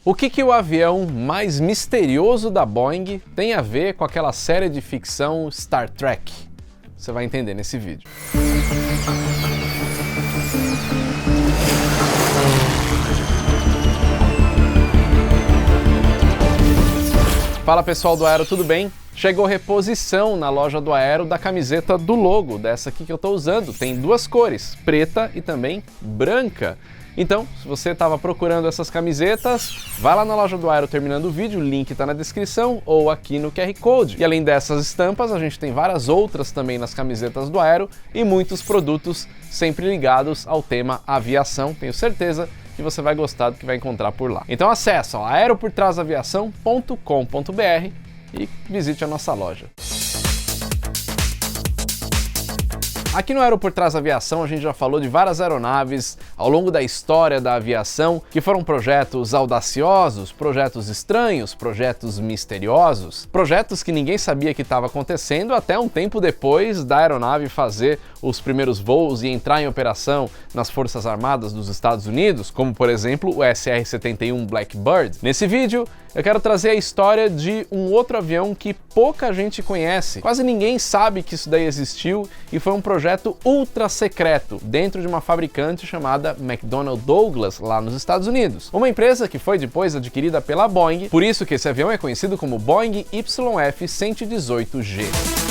O que o avião mais misterioso da Boeing tem a ver com aquela série de ficção Star Trek? Você vai entender nesse vídeo. Fala pessoal do Aero, tudo bem? Chegou reposição na loja do Aero da camiseta do logo, dessa aqui que eu estou usando. Tem duas cores, preta e também branca. Então, se você estava procurando essas camisetas, vai lá na loja do Aero terminando o vídeo, o link está na descrição ou aqui no QR Code. E além dessas estampas, a gente tem várias outras também nas camisetas do Aero e muitos produtos sempre ligados ao tema aviação. Tenho certeza que você vai gostar do que vai encontrar por lá. Então acesse aeroportrasaviação.com.br e visite a nossa loja. Aqui no Aero por Trás Aviação a gente já falou de várias aeronaves ao longo da história da aviação que foram projetos audaciosos, projetos estranhos, projetos misteriosos, projetos que ninguém sabia que estava acontecendo até um tempo depois da aeronave fazer os primeiros voos e entrar em operação nas Forças Armadas dos Estados Unidos, como por exemplo o SR-71 Blackbird. Nesse vídeo eu quero trazer a história de um outro avião que pouca gente conhece, quase ninguém sabe que isso daí existiu e foi um projeto ultra secreto dentro de uma fabricante chamada McDonnell Douglas lá nos Estados Unidos. Uma empresa que foi depois adquirida pela Boeing, por isso que esse avião é conhecido como Boeing YF-118G.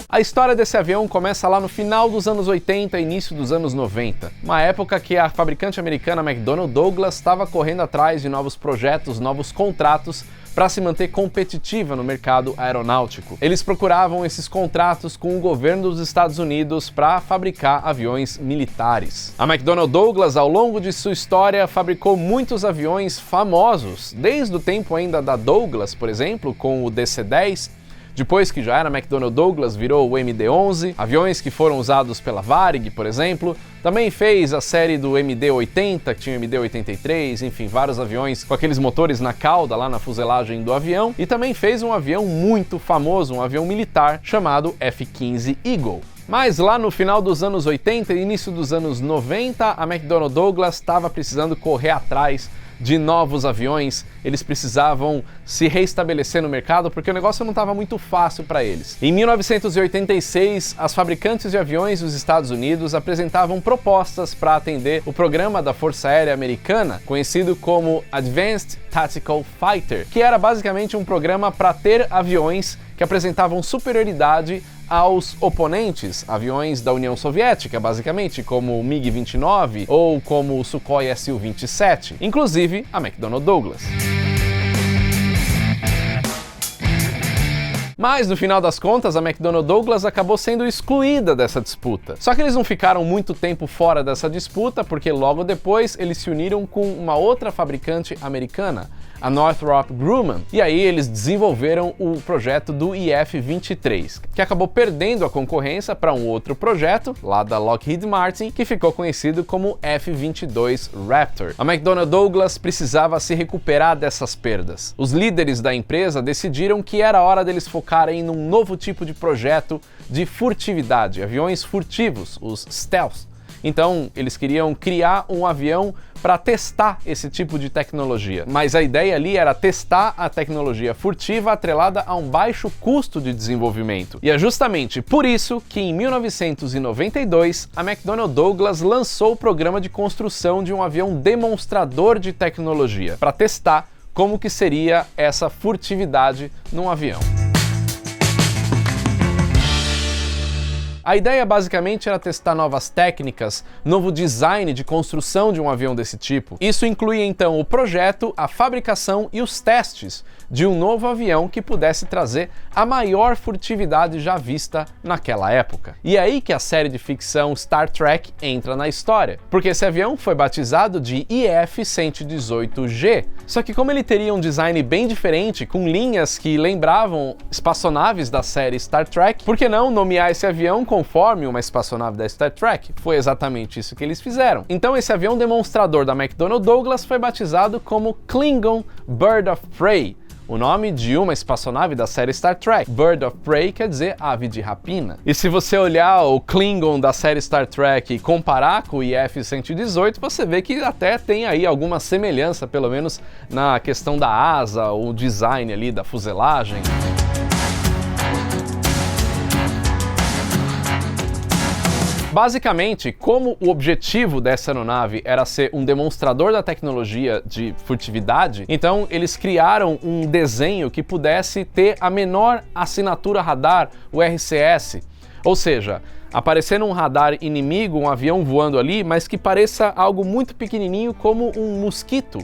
A história desse avião começa lá no final dos anos 80 e início dos anos 90, uma época que a fabricante americana McDonnell Douglas estava correndo atrás de novos projetos, novos contratos para se manter competitiva no mercado aeronáutico. Eles procuravam esses contratos com o governo dos Estados Unidos para fabricar aviões militares. A McDonnell Douglas, ao longo de sua história, fabricou muitos aviões famosos, desde o tempo ainda da Douglas, por exemplo, com o DC-10, depois que já era McDonnell Douglas, virou o MD-11, aviões que foram usados pela Varig, por exemplo. Também fez a série do MD-80, que tinha o MD-83, enfim, vários aviões com aqueles motores na cauda, lá na fuselagem do avião. E também fez um avião muito famoso, um avião militar, chamado F-15 Eagle. Mas lá no final dos anos 80 e início dos anos 90, a McDonnell Douglas estava precisando correr atrás de novos aviões, eles precisavam se reestabelecer no mercado porque o negócio não estava muito fácil para eles. Em 1986, as fabricantes de aviões dos Estados Unidos apresentavam propostas para atender o programa da Força Aérea Americana, conhecido como Advanced Tactical Fighter, que era basicamente um programa para ter aviões que apresentavam superioridade aos oponentes, aviões da União Soviética, basicamente, como o MiG-29 ou como o Sukhoi Su-27, inclusive a McDonnell Douglas. Mas, no final das contas, a McDonnell Douglas acabou sendo excluída dessa disputa. Só que eles não ficaram muito tempo fora dessa disputa, porque logo depois eles se uniram com uma outra fabricante americana, a Northrop Grumman, e aí eles desenvolveram o projeto do IF-23, que acabou perdendo a concorrência para um outro projeto, lá da Lockheed Martin, que ficou conhecido como F-22 Raptor. A McDonnell Douglas precisava se recuperar dessas perdas. Os líderes da empresa decidiram que era hora deles focarem num novo tipo de projeto de furtividade, aviões furtivos, os stealth. Então, eles queriam criar um avião para testar esse tipo de tecnologia. Mas a ideia ali era testar a tecnologia furtiva atrelada a um baixo custo de desenvolvimento. E é justamente por isso que em 1992 a McDonnell Douglas lançou o programa de construção de um avião demonstrador de tecnologia, para testar como que seria essa furtividade num avião. A ideia basicamente era testar novas técnicas, novo design de construção de um avião desse tipo. Isso incluía então o projeto, a fabricação e os testes de um novo avião que pudesse trazer a maior furtividade já vista naquela época. E é aí que a série de ficção Star Trek entra na história, porque esse avião foi batizado de IF-118G. Só que como ele teria um design bem diferente, com linhas que lembravam espaçonaves da série Star Trek, por que não nomear esse avião conforme uma espaçonave da Star Trek? Foi exatamente isso que eles fizeram. Então esse avião demonstrador da McDonnell Douglas foi batizado como Klingon Bird of Prey, o nome de uma espaçonave da série Star Trek. Bird of Prey quer dizer ave de rapina. E se você olhar o Klingon da série Star Trek e comparar com o IF-118, você vê que até tem aí alguma semelhança, pelo menos na questão da asa, o design ali da fuselagem. Basicamente, como o objetivo dessa aeronave era ser um demonstrador da tecnologia de furtividade, então eles criaram um desenho que pudesse ter a menor assinatura radar, o RCS. Ou seja, aparecer num radar inimigo, um avião voando ali, mas que pareça algo muito pequenininho como um mosquito.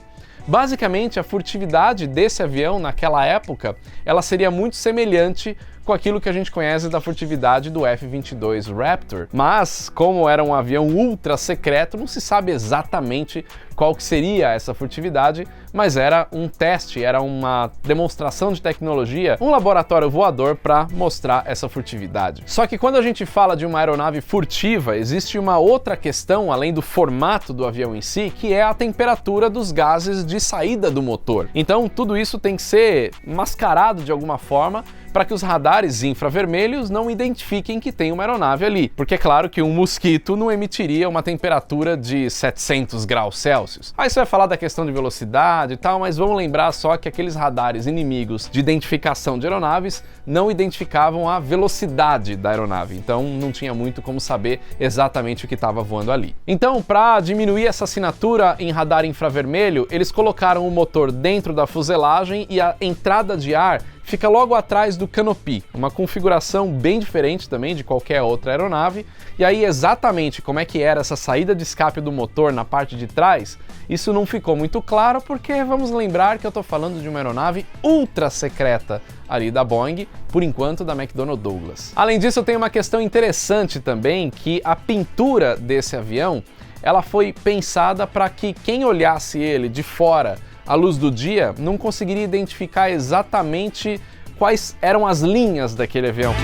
Basicamente, a furtividade desse avião naquela época, ela seria muito semelhante com aquilo que a gente conhece da furtividade do F-22 Raptor. Mas, como era um avião ultra secreto, não se sabe exatamente qual que seria essa furtividade, mas era um teste, era uma demonstração de tecnologia, um laboratório voador para mostrar essa furtividade. Só que quando a gente fala de uma aeronave furtiva, existe uma outra questão, além do formato do avião em si, que é a temperatura dos gases de saída do motor. Então, tudo isso tem que ser mascarado de alguma forma para que os radares infravermelhos não identifiquem que tem uma aeronave ali. Porque é claro que um mosquito não emitiria uma temperatura de 700 graus Celsius. Aí você vai falar da questão de velocidade e tal, mas vamos lembrar só que aqueles radares inimigos de identificação de aeronaves não identificavam a velocidade da aeronave. Então não tinha muito como saber exatamente o que estava voando ali. Então, para diminuir essa assinatura em radar infravermelho, eles colocaram o motor dentro da fuselagem e a entrada de ar fica logo atrás do canopy, uma configuração bem diferente também de qualquer outra aeronave. E aí exatamente como é que era essa saída de escape do motor na parte de trás, isso não ficou muito claro porque vamos lembrar que eu estou falando de uma aeronave ultra secreta ali da Boeing, por enquanto da McDonnell Douglas. Além disso, tem uma questão interessante também, que a pintura desse avião, ela foi pensada para que quem olhasse ele de fora à luz do dia não conseguiria identificar exatamente quais eram as linhas daquele avião.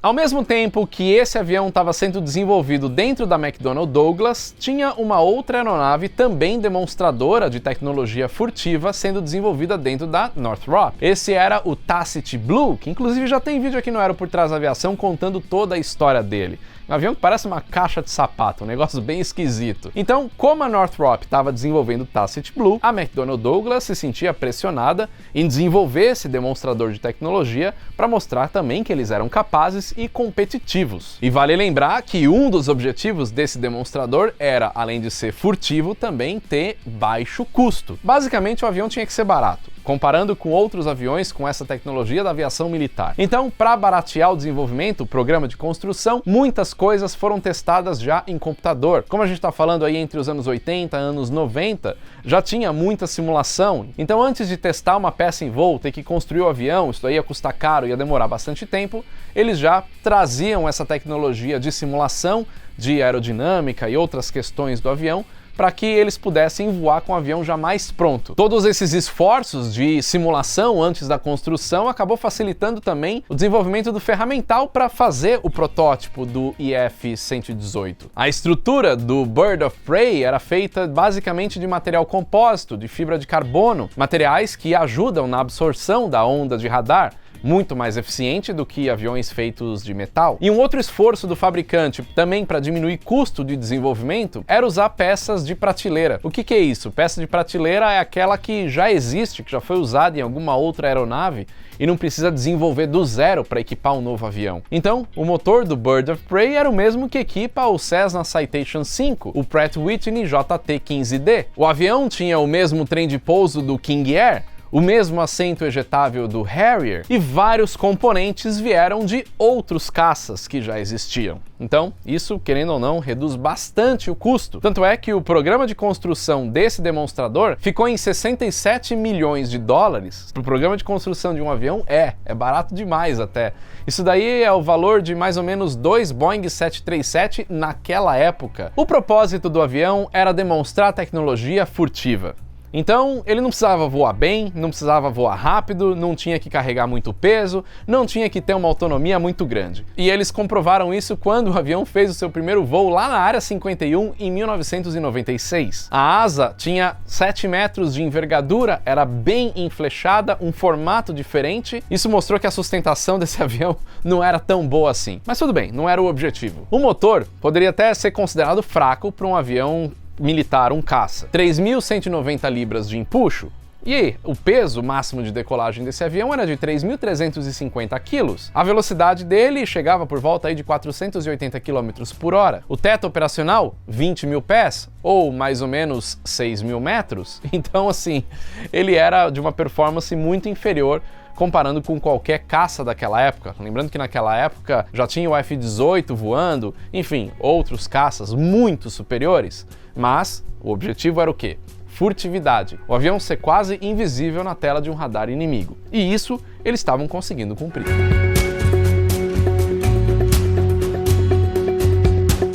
Ao mesmo tempo que esse avião estava sendo desenvolvido dentro da McDonnell Douglas, tinha uma outra aeronave também demonstradora de tecnologia furtiva sendo desenvolvida dentro da Northrop. Esse era o Tacit Blue, que inclusive já tem vídeo aqui no Aero por Trás da Aviação contando toda a história dele. Um avião que parece uma caixa de sapato, um negócio bem esquisito. Então, como a Northrop estava desenvolvendo o Tacit Blue, a McDonnell Douglas se sentia pressionada em desenvolver esse demonstrador de tecnologia para mostrar também que eles eram capazes e competitivos. E vale lembrar que um dos objetivos desse demonstrador era, além de ser furtivo, também ter baixo custo. Basicamente, o avião tinha que ser barato, comparando com outros aviões com essa tecnologia da aviação militar. Então, para baratear o desenvolvimento, o programa de construção, muitas coisas foram testadas já em computador. Como a gente está falando aí entre os anos 80 e anos 90, já tinha muita simulação. Então, antes de testar uma peça em voo, ter que construir o avião, isso daí ia custar caro, ia demorar bastante tempo, eles já traziam essa tecnologia de simulação, de aerodinâmica e outras questões do avião, para que eles pudessem voar com o avião já mais pronto. Todos esses esforços de simulação antes da construção acabou facilitando também o desenvolvimento do ferramental para fazer o protótipo do IF-118. A estrutura do Bird of Prey era feita basicamente de material compósito, de fibra de carbono, materiais que ajudam na absorção da onda de radar, muito mais eficiente do que aviões feitos de metal. E um outro esforço do fabricante, também para diminuir custo de desenvolvimento, era usar peças de prateleira. O que é isso? Peça de prateleira é aquela que já existe, que já foi usada em alguma outra aeronave e não precisa desenvolver do zero para equipar um novo avião. Então, o motor do Bird of Prey era o mesmo que equipa o Cessna Citation V, o Pratt Whitney JT-15D. O avião tinha o mesmo trem de pouso do King Air, o mesmo assento ejetável do Harrier, e vários componentes vieram de outros caças que já existiam. Então, isso, querendo ou não, reduz bastante o custo. Tanto é que o programa de construção desse demonstrador ficou em 67 milhões de dólares. Para o programa de construção de um avião, é barato demais até. Isso daí é o valor de mais ou menos 2 Boeing 737 naquela época. O propósito do avião era demonstrar tecnologia furtiva. Então ele não precisava voar bem, não precisava voar rápido, não tinha que carregar muito peso, não tinha que ter uma autonomia muito grande. E eles comprovaram isso quando o avião fez o seu primeiro voo lá na Área 51 em 1996. A asa tinha 7 metros de envergadura, era bem enflechada, um formato diferente. Isso mostrou que a sustentação desse avião não era tão boa assim. Mas tudo bem, não era o objetivo. O motor poderia até ser considerado fraco para um avião militar, um caça. 3.190 libras de empuxo. E o peso máximo de decolagem desse avião era de 3.350 quilos. A velocidade dele chegava por volta aí de 480 km por hora. O teto operacional, 20 mil pés, ou mais ou menos 6 mil metros. Então, assim, ele era de uma performance muito inferior comparando com qualquer caça daquela época. Lembrando que naquela época já tinha o F-18 voando, enfim, outros caças muito superiores. Mas o objetivo era o quê? Furtividade. O avião ser quase invisível na tela de um radar inimigo. E isso eles estavam conseguindo cumprir.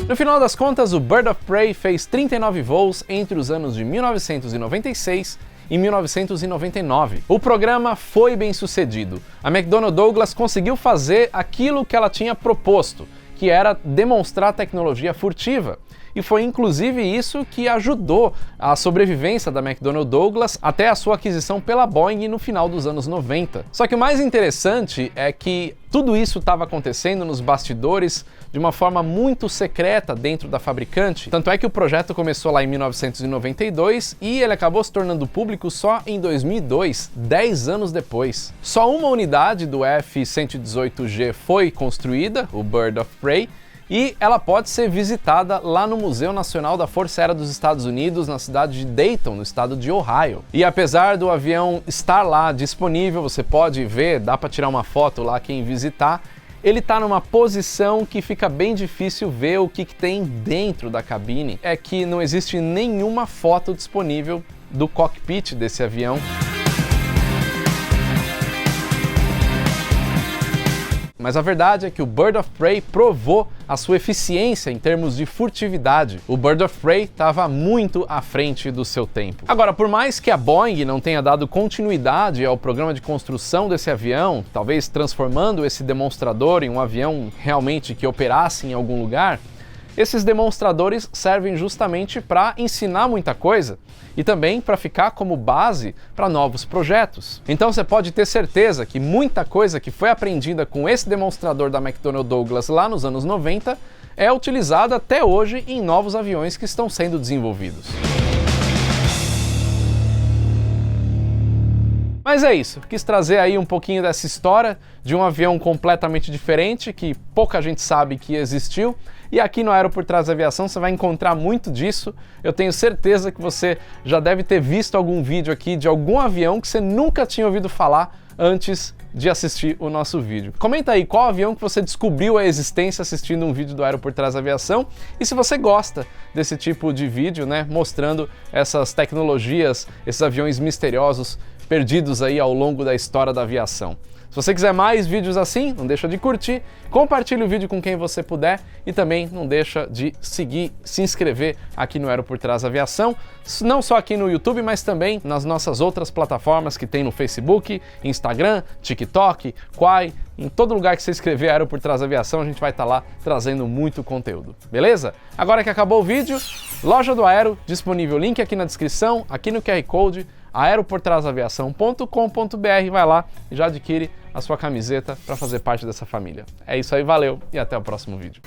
No final das contas, o Bird of Prey fez 39 voos entre os anos de 1996 e 1999. O programa foi bem sucedido. A McDonnell Douglas conseguiu fazer aquilo que ela tinha proposto, que era demonstrar tecnologia furtiva. E foi inclusive isso que ajudou a sobrevivência da McDonnell Douglas até a sua aquisição pela Boeing no final dos anos 90. Só que o mais interessante é que tudo isso estava acontecendo nos bastidores de uma forma muito secreta dentro da fabricante. Tanto é que o projeto começou lá em 1992 e ele acabou se tornando público só em 2002, 10 anos depois. Só uma unidade do F-118G foi construída, o Bird of Prey, e ela pode ser visitada lá no Museu Nacional da Força Aérea dos Estados Unidos, na cidade de Dayton, no estado de Ohio. E apesar do avião estar lá disponível, você pode ver, dá para tirar uma foto lá quem visitar, ele está numa posição que fica bem difícil ver o que tem dentro da cabine. É que não existe nenhuma foto disponível do cockpit desse avião. Mas a verdade é que o Bird of Prey provou a sua eficiência em termos de furtividade. O Bird of Prey estava muito à frente do seu tempo. Agora, por mais que a Boeing não tenha dado continuidade ao programa de construção desse avião, talvez transformando esse demonstrador em um avião realmente que operasse em algum lugar, esses demonstradores servem justamente para ensinar muita coisa e também para ficar como base para novos projetos. Então você pode ter certeza que muita coisa que foi aprendida com esse demonstrador da McDonnell Douglas lá nos anos 90 é utilizada até hoje em novos aviões que estão sendo desenvolvidos. Mas é isso, quis trazer aí um pouquinho dessa história de um avião completamente diferente, que pouca gente sabe que existiu, e aqui no Aero por Trás da Aviação você vai encontrar muito disso. Eu tenho certeza que você já deve ter visto algum vídeo aqui de algum avião que você nunca tinha ouvido falar antes de assistir o nosso vídeo. Comenta aí qual avião que você descobriu a existência assistindo um vídeo do Aero por Trás da Aviação e se você gosta desse tipo de vídeo, né, mostrando essas tecnologias, esses aviões misteriosos perdidos aí ao longo da história da aviação. Se você quiser mais vídeos assim, não deixa de curtir, compartilhe o vídeo com quem você puder e também não deixa de seguir, se inscrever aqui no Aero por Trás da Aviação, não só aqui no YouTube, mas também nas nossas outras plataformas que tem no Facebook, Instagram, TikTok, Quai, em todo lugar que você escrever Aero por Trás da Aviação, a gente vai estar lá trazendo muito conteúdo, beleza? Agora que acabou o vídeo, Loja do Aero, disponível link aqui na descrição, aqui no QR Code, aeroportrasaviação.com.br, vai lá e já adquire a sua camiseta para fazer parte dessa família. É isso aí, valeu e até o próximo vídeo.